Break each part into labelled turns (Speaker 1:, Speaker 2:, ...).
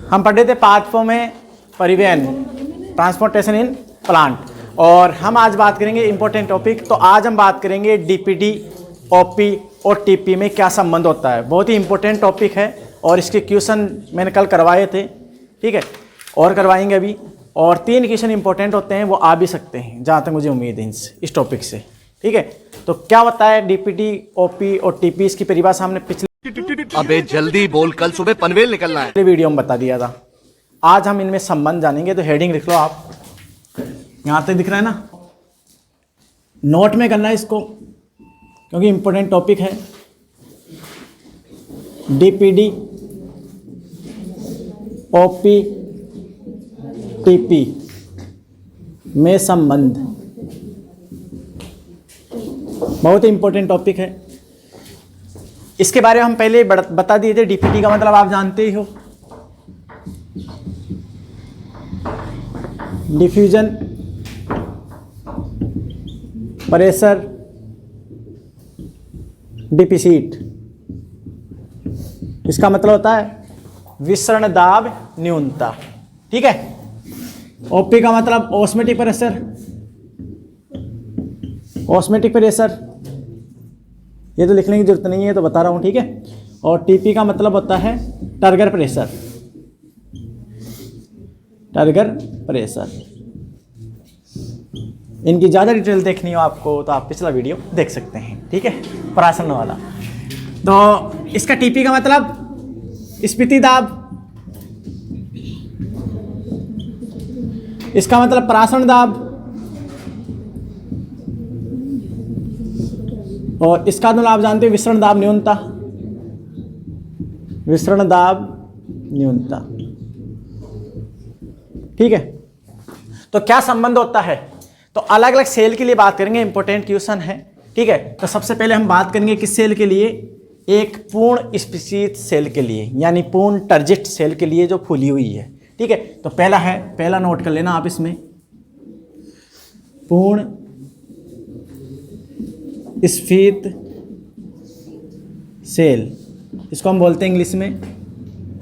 Speaker 1: हम पढ़ रहे थे पार्ट 4 में परिवहन, ट्रांसपोर्टेशन इन प्लांट, और हम आज बात करेंगे इंपॉर्टेंट टॉपिक। तो आज हम बात करेंगे डीपीडी, ओपी और टीपी में क्या संबंध होता है। बहुत ही इंपॉर्टेंट टॉपिक है और इसके क्वेश्चन मैंने कल करवाए थे, ठीक है, और करवाएंगे अभी। और 3 क्वेश्चन इंपॉर्टेंट होते हैं, वो आ भी सकते हैं जहाँ तक मुझे उम्मीद है इस टॉपिक से, ठीक है। तो क्या होता है डीपीडी, ओपी और टीपी, इसकी परिभाषा हमने पिछले
Speaker 2: अबे जल्दी बोल, कल सुबह पनवेल निकलना है।
Speaker 1: वीडियो में बता दिया था। आज हम इनमें संबंध जानेंगे। तो हेडिंग लिख लो आप, यहां तक दिख रहा है ना, नोट में करना है इसको क्योंकि इंपॉर्टेंट टॉपिक है। डीपीडी, ओपी, टीपी में संबंध बहुत ही इंपॉर्टेंट टॉपिक है। इसके बारे में हम पहले बता दिए थे। डीपीडी का मतलब आप जानते ही हो, डिफ्यूजन प्रेशर डिफिसिट। इसका मतलब होता है विसरण दाब न्यूनता, ठीक है। ओपी का मतलब ऑस्मेटिक प्रेशर, ऑस्मेटिक प्रेशर, ये तो लिखने की जरूरत नहीं है, तो बता रहा हूं, ठीक है। और टीपी का मतलब होता है टर्गर प्रेशर, टर्गर प्रेशर। इनकी ज़्यादा डिटेल देखनी हो आपको तो आप पिछला वीडियो देख सकते हैं, ठीक है, प्राशन वाला। तो इसका टीपी का मतलब स्फीति दाब, इसका मतलब प्राशन दाब, और इसका मतलब आप जानते हो विसरण दाब न्यूनता, विसरण दाब न्यूनता, ठीक है। तो क्या संबंध होता है, तो अलग अलग सेल के लिए बात करेंगे, इंपॉर्टेंट क्वेश्चन है, ठीक है। तो सबसे पहले हम बात करेंगे किस सेल के लिए, एक पूर्ण स्पीशीज सेल के लिए, यानी पूर्ण टर्जिट सेल के लिए जो फूली हुई है, ठीक है। तो पहला है, पहला नोट कर लेना आप इसमें, पूर्ण स्फीत सेल, इसको हम बोलते हैं इंग्लिश में,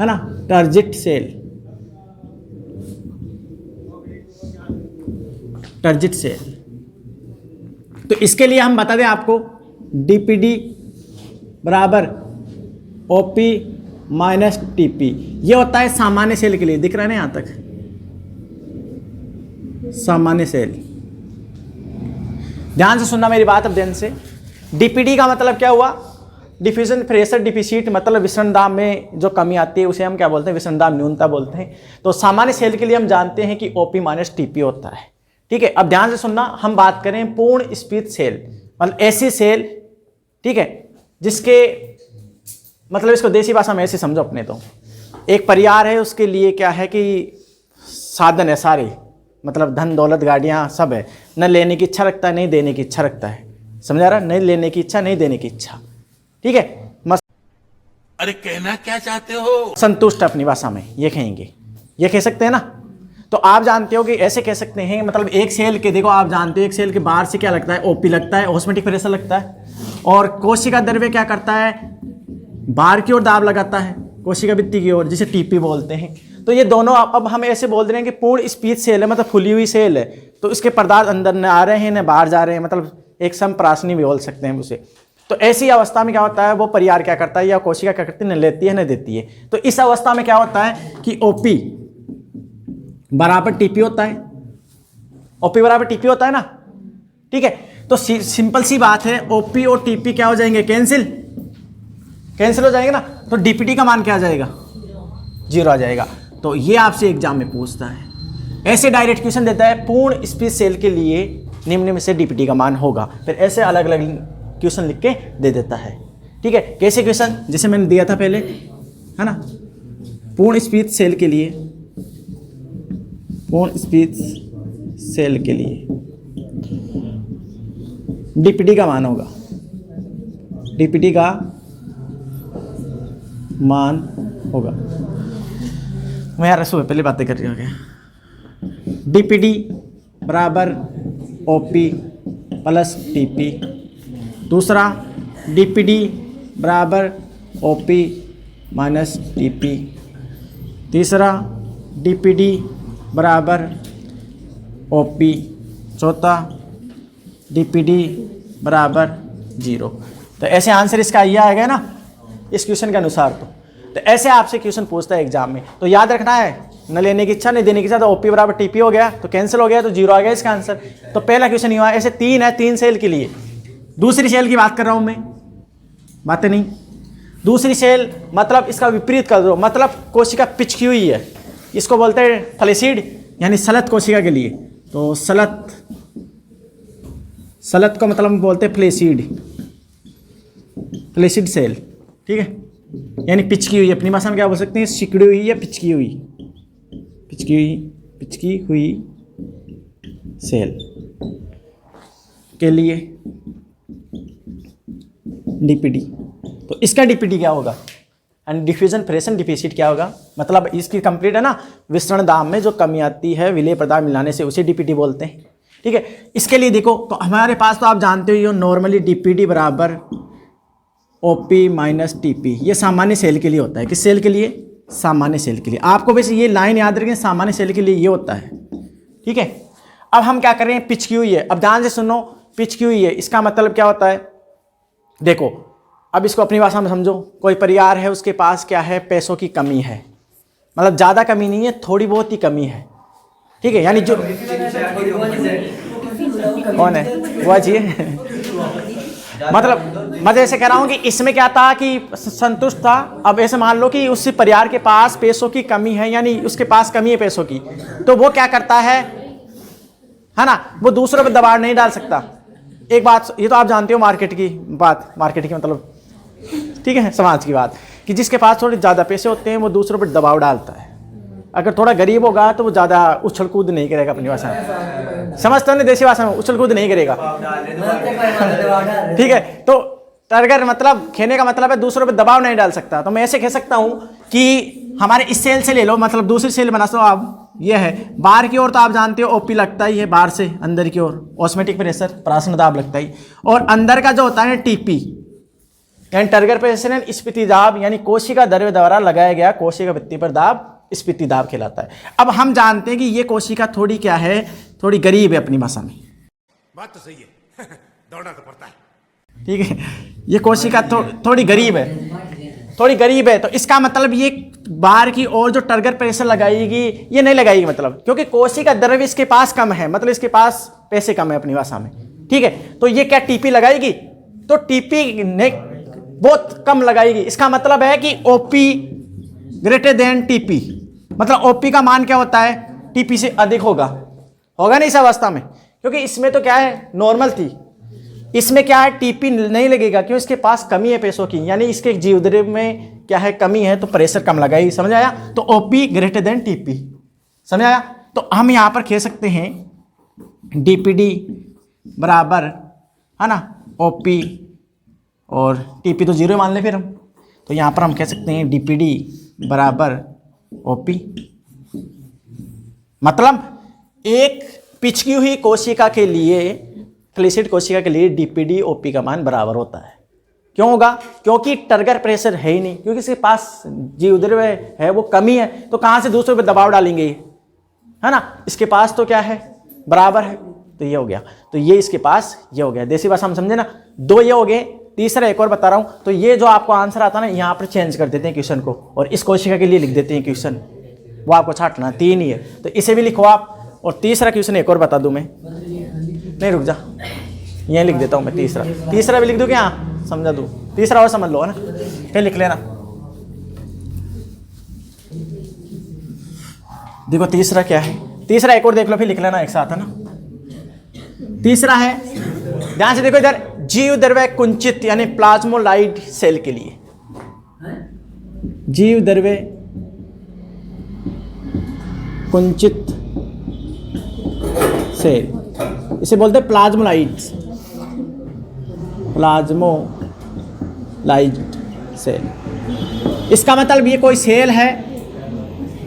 Speaker 1: है ना, टर्जिट सेल, टर्जिट सेल। तो इसके लिए हम बता दें आपको, डीपीडी बराबर ओपी माइनस टीपी, ये होता है सामान्य सेल के लिए। दिख रहा है ना यहां तक, सामान्य सेल। ध्यान से सुनना मेरी बात अब ध्यान से। डीपीडी का मतलब क्या हुआ, डिफ्यूजन प्रेशर डिफिसिट, मतलब विसरण दाब में जो कमी आती है उसे हम क्या बोलते हैं, विसरण दाब न्यूनता बोलते हैं। तो सामान्य सेल के लिए हम जानते हैं कि ओपी माइनस टीपी होता है, ठीक है। अब ध्यान से सुनना, हम बात करें पूर्ण स्फीत सेल, मतलब ऐसी सेल, ठीक है, जिसके मतलब इसको देसी भाषा में ऐसे समझो अपने। तो एक परिवार है, उसके लिए क्या है कि साधन है सारे, मतलब धन दौलत गाड़ियां सब है, न लेने की इच्छा रखता है, नहीं देने की इच्छा रखता है, समझा रहा, नहीं लेने की इच्छा, नहीं देने की इच्छा, ठीक है। मस्त,
Speaker 2: अरे कहना क्या चाहते हो?
Speaker 1: संतुष्ट अपनी भाषा में ये कहेंगे, ये कह सकते हैं ना। तो आप जानते हो कि ऐसे कह सकते हैं, मतलब एक सेल के, देखो आप जानते हो एक सेल के बाहर से क्या लगता है, ओपी लगता है, ऑस्मेटिक प्रेशर लगता है, और कोशिका द्रव्य क्या करता है, बाहर की ओर दाब लगाता है, कोशिका भित्ति की ओर, जिसे टीपी बोलते हैं। तो ये दोनों अब हम ऐसे बोल रहे हैं कि पूर्ण स्पीच सेल है, मतलब खुली हुई सेल है, तो इसके पदार्थ अंदर न आ रहे हैं न बाहर जा रहे हैं, मतलब एक संप्राशनी भी बोल सकते हैं उसे। तो ऐसी अवस्था में क्या होता है, वो परिवार क्या करता है या कोशिका क्या करती है, न लेती है न देती है। तो इस अवस्था में क्या होता है कि ओपी बराबर टीपी होता है, ओपी बराबर टीपी होता है ना, ठीक है। तो सिंपल सी बात है, ओपी और टीपी क्या हो जाएंगे, कैंसिल, कैंसिल हो जाएंगे ना। तो डीपीडी का मान क्या आ जाएगा, 0 आ जाएगा। तो ये आपसे एग्जाम में पूछता है, ऐसे डायरेक्ट क्वेश्चन देता है, पूर्ण स्पीच सेल के लिए निम्न में से डीपीडी का मान होगा, फिर ऐसे अलग अलग क्वेश्चन लिख के दे देता है, ठीक है। कैसे क्वेश्चन, जैसे मैंने दिया था पहले, है ना, पूर्ण स्पीच सेल के लिए, पूर्ण स्पीच सेल के लिए डीपीडी का मान होगा, डीपीडी का मान होगा। मैं यार सुबह पहले बातें कर रही हूँ क्या, डीपीडी बराबर ओपी प्लस टीपी, दूसरा डीपीडी बराबर ओपी माइनस टीपी, तीसरा DPD बराबर OP, चौथा DPD बराबर 0। तो ऐसे आंसर इसका ये आएगा ना इस क्वेश्चन के अनुसार। तो ऐसे आपसे क्वेश्चन पूछता है एग्जाम में, तो याद रखना है, न लेने की इच्छा नहीं देने की इच्छा। तो OP बराबर TP हो गया तो कैंसिल हो गया, तो 0 आ गया इसका आंसर। तो पहला क्वेश्चन ये हुआ। ऐसे 3 है 3 सेल के लिए। दूसरी सेल की बात कर रहा हूं मैं, बातें नहीं। दूसरी सेल मतलब इसका विपरीत कर दो, मतलब कोशिका पिचकी हुई है, इसको बोलते हैं फ्लैसिड यानी सलत कोशिका के लिए। तो सलत को मतलब बोलते हैं फ्लैसिड सेल, ठीक है, यानी पिचकी हुई। अपनी भाषा में क्या बोल सकते हैं, सिकड़ी हुई या पिचकी हुई सेल के लिए DPD। तो इसका DPD क्या होगा, एंड डिफ्यूजन फ्रेक्शन डिफिसिट क्या होगा, मतलब इसकी कंप्लीट है ना, विसरण दाब में जो कमी आती है विलेय पदार्थ मिलाने से, उसे DPD बोलते हैं, ठीक है। इसके लिए देखो, तो हमारे पास तो आप जानते हो नॉर्मली DPD बराबर OP माइनस TP, ये सामान्य सेल के लिए होता है। किस सेल के लिए, सामान्य सेल के लिए। आपको वैसे ये लाइन याद रखें, सामान्य सेल के लिए ये होता है, ठीक है। अब हम क्या कर रहे हैं, पिचकी हुई है। अब ध्यान से सुनो, पिचकी हुई है इसका मतलब क्या होता है, देखो अब इसको अपनी भाषा में समझो। कोई परिवार है, उसके पास क्या है, पैसों की कमी है, मतलब ज़्यादा कमी नहीं है, थोड़ी बहुत ही कमी है, ठीक है। यानी जो कौन है वो चाहिए मतलब मैं ऐसे कह रहा हूँ कि इसमें क्या था कि संतुष्ट था। अब ऐसे मान लो कि उस परिवार के पास पैसों की कमी है, यानी उसके पास कमी है पैसों की, तो वो क्या करता है ना, वो दूसरों पर दबाव नहीं डाल सकता। एक बात ये तो आप जानते हो, मार्केट की मतलब ठीक है, समाज की बात, कि जिसके पास थोड़े ज़्यादा पैसे होते हैं वो दूसरों पर दबाव डालता है। अगर थोड़ा गरीब होगा तो वो ज़्यादा उछल कूद नहीं करेगा, अपनी भाषा में समझते हो, देसी भाषा में उछल कूद नहीं करेगा, ठीक है। तो टारगेट मतलब खेने का मतलब है दूसरों पे दबाव नहीं डाल सकता। तो मैं ऐसे कह सकता हूँ कि हमारे इस सेल से ले लो, मतलब दूसरी सेल बना सो आप, ये है बाहर की ओर, तो आप जानते हो OP लगता ही है, बाहर से अंदर की ओर ऑस्मेटिक प्रेशर, प्राशन दाब लगता ही, और अंदर का जो होता है TP यानी टारगेट प्रेशर एंड स्फीति दाब, यानी कोशिका द्रव्य द्वारा लगाया गया कोशिका भित्ति पर दाब स्फीति दाब कहलाता है। अब हम जानते हैं कि ये कोशिका थोड़ी क्या है, थोड़ी गरीब है अपनी भाषा में,
Speaker 2: बात तो सही है दौड़ना तो पड़ता है,
Speaker 1: ठीक है। ये कोशिका थोड़ी गरीब है, तो इसका मतलब ये बाहर की ओर जो टारगेट प्रेशर लगाएगी ये नहीं लगाएगी, मतलब क्योंकि कोशिका द्रव्य इसके पास कम है, मतलब इसके पास पैसे कम है अपनी भाषा में, ठीक है। तो ये क्या TP लगाएगी, तो TP ने बहुत कम लगाएगी। इसका मतलब है कि OP ग्रेटर देन TP, मतलब OP का मान क्या होता है, TP से अधिक होगा नहीं इस अवस्था में, क्योंकि इसमें तो क्या है नॉर्मल थी, इसमें क्या है TP नहीं लगेगा, क्यों, इसके पास कमी है पैसों की, यानी इसके जीवद्रव्य में क्या है कमी है, तो प्रेशर कम लगाएगी, समझ आया। तो OP ग्रेटर देन TP, समझ आया। तो हम यहाँ पर कह सकते हैं DPD बराबर है ना OP, और TP तो 0 मान ले फिर हम, तो यहाँ पर हम कह सकते हैं DPD बराबर OP, मतलब एक पिचकी हुई कोशिका के लिए, फ्लैसिड कोशिका के लिए DPD OP का मान बराबर होता है। क्यों होगा, क्योंकि टारगेट प्रेशर है ही नहीं, क्योंकि इसके पास जीवद्रव्य है वो कमी है, तो कहाँ से दूसरों पे दबाव डालेंगे, है ना। इसके पास तो क्या है, बराबर है, तो ये हो गया। तो ये इसके पास ये हो गया, देसी भाषा हम समझे ना। 2 ये हो गए, तीसरा एक और बता रहा हूँ। तो ये जो आपको आंसर आता है ना, यहाँ पर चेंज कर देते हैं क्वेश्चन को, और इस कोशिका के लिए लिख देते हैं क्वेश्चन, वो आपको छाटना 3 ही है, तो इसे भी लिखो आप। और तीसरा क्वेश्चन एक और बता दूं मैं, नहीं रुक जा, यहीं लिख देता हूँ मैं, तीसरा भी लिख दूँ क्या, समझा दूँ, तीसरा और समझ लो, है ना, फिर लिख लेना। देखो तीसरा क्या है, तीसरा एक और देख लो फिर लिख लेना एक साथ, है ना। तीसरा है, ध्यान से देखो इधर, जीव द्रव्य कुंचित यानी प्लाज्मोलाइट सेल के लिए, जीव द्रव्य कुंचित सेल, इसे बोलते हैं प्लाज्मोलाइट सेल। इसका मतलब ये कोई सेल है,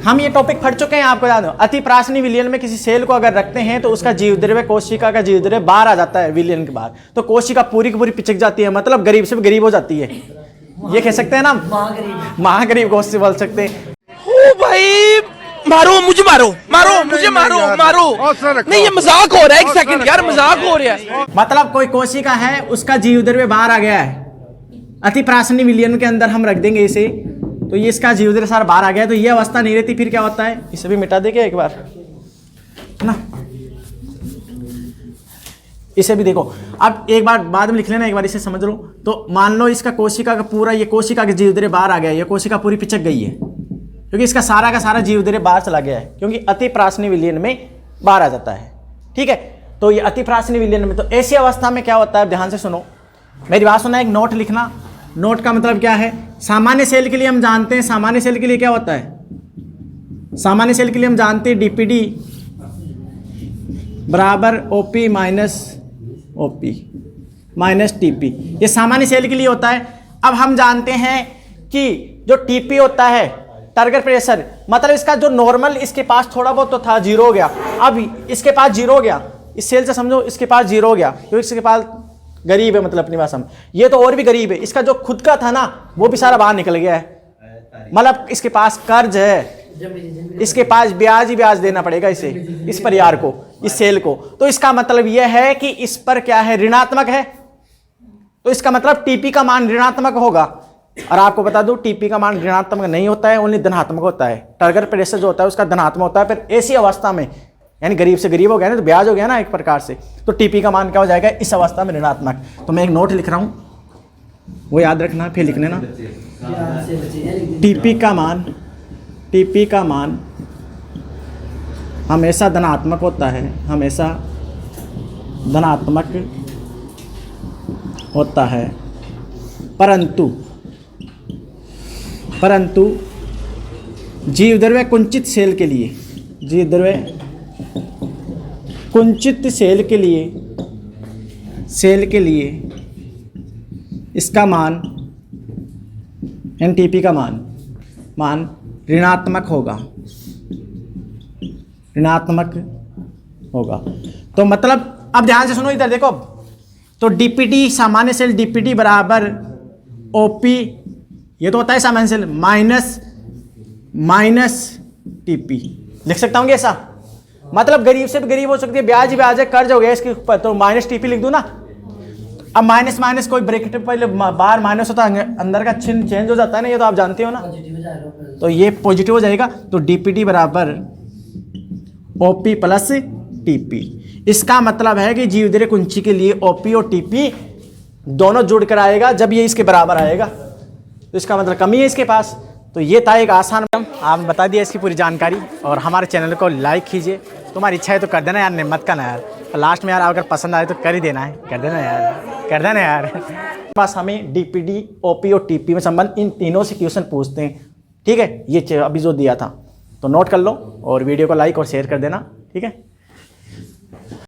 Speaker 1: हम ये टॉपिक पढ़ चुके हैं, आपको याद हो। अति प्राशनी विलयन में किसी सेल को अगर रखते हैं तो उसका जीवद्रव्य, कोशिका का जीवद्रव्य बाहर आ जाता है विलयन के बाद, तो कोशिका पूरी की पूरी पिचक जाती है, मतलब गरीब से भी गरीब हो जाती है। ये कह सकते हैं ना, महागरीब कोशिका बोल सकते हैं।
Speaker 3: ओ भाई मारो मुझे, मुझे मारो। नहीं ये मजाक हो रहा है, एक सेकंड यार, मजाक हो रहा है।
Speaker 1: मतलब कोई कोशिका है, उसका जीवद्रव्य बाहर आ गया है, अति प्रासनी विलयन के अंदर हम रख देंगे इसे, तो ये इसका जीवद्रव्य सारा बाहर आ गया है, तो ये अवस्था नहीं रहती। फिर क्या होता है, इसे भी मिटा देंगे एक बार, है ना। इसे भी देखो, अब एक बार बाद में लिख लेना, एक बार इसे समझ लो। तो मान लो इसका कोशिका का पूरा, ये कोशिका के जीवद्रव्य बाहर आ गया, ये कोशिका पूरी पिचक गई है, क्योंकि इसका सारा का सारा जीवद्रव्य बाहर चला गया है, क्योंकि अति प्रासनी विलयन में बाहर आ जाता है। ठीक है, तो ये अति प्रासनी विलयन में, तो ऐसी अवस्था में क्या होता है, ध्यान से सुनो, मेरी बात सुना, एक नोट लिखना। नोट का मतलब क्या है, सामान्य सेल के लिए हम जानते हैं, सामान्य सेल के लिए क्या होता है, सामान्य सेल के लिए हम जानते हैं डीपीडी बराबर OP minus OP minus TP, ये सामान्य सेल के लिए होता है। अब हम जानते हैं कि जो टीपी होता है टारगेट प्रेशर, मतलब इसका जो नॉर्मल इसके पास थोड़ा बहुत तो था, जीरो हो गया, अब इसके पास जीरो हो गया, इस सेल से समझो इसके पास जीरो हो गया, क्योंकि इसके पास गरीब है, मतलब अपनी भाषा में ये तो और भी गरीब है, इसका जो खुद का था ना वो भी सारा बाहर निकल गया है, मतलब इसके पास कर्ज है, इसके पास ब्याज ही ब्याज देना पड़ेगा इसे, इस परिवार को, इस सेल को। तो इसका मतलब यह है कि इस पर क्या है, ऋणात्मक है, तो इसका मतलब टीपी का मान ऋणात्मक होगा। और आपको बता दूं टीपी का मान ऋणात्मक नहीं होता है, ओनली धनात्मक होता है। टारगेट प्रेशर जो होता है उसका धनात्मक होता है। फिर ऐसी अवस्था में, यानी गरीब से गरीब हो गया ना, तो ब्याज हो गया ना एक प्रकार से, तो टीपी का मान क्या हो जाएगा इस अवस्था में, ऋणात्मक। तो मैं एक नोट लिख रहा हूं, वो याद रखना, फिर लिखने ना, टीपी का मान हमेशा धनात्मक होता है, हमेशा धनात्मक होता है, परंतु जीवद्रव्य कुंचित सेल के लिए, जीवद्रव्य कुंचित सेल के लिए इसका मान एनटीपी का मान ऋणात्मक होगा। तो मतलब अब ध्यान से सुनो इधर देखो, तो डीपीटी सामान्य सेल डीपीटी बराबर ओपी, ये तो होता है सामान्य सेल, माइनस टीपी लिख सकता हूँ ऐसा, मतलब गरीब से भी गरीब हो सकती है, ब्याज ही ब्याज है, कर्ज हो गया इसके ऊपर, तो माइनस टीपी लिख दूँ ना। अब माइनस माइनस कोई ब्रैकेट पहले बाहर माइनस होता है, अंदर का चिन्ह चेंज हो जाता है ना, ये तो आप जानते हो ना, तो ये पॉजिटिव हो जाएगा। तो डीपीटी बराबर ओपी प्लस टीपी, इसका मतलब है कि जीवद्रव्य कुंची के लिए ओपी और टीपी दोनों जुड़ कर आएगा जब ये इसके बराबर आएगा, तो इसका मतलब कमी है इसके पास। तो ये था एक आसान, आपने बता दिया इसकी पूरी जानकारी। और हमारे चैनल को लाइक कीजिए, तुम्हारी इच्छा है तो कर देना यार, नहीं मत करना यार, और लास्ट में यार अगर पसंद आए तो कर ही देना है, कर देना यार। बस हमें डीपीडी ओपी और टीपी में संबंध इन तीनों से क्वेश्चन पूछते हैं, ठीक है। ये अभी जो दिया था तो नोट कर लो, और वीडियो को लाइक और शेयर कर देना, ठीक है।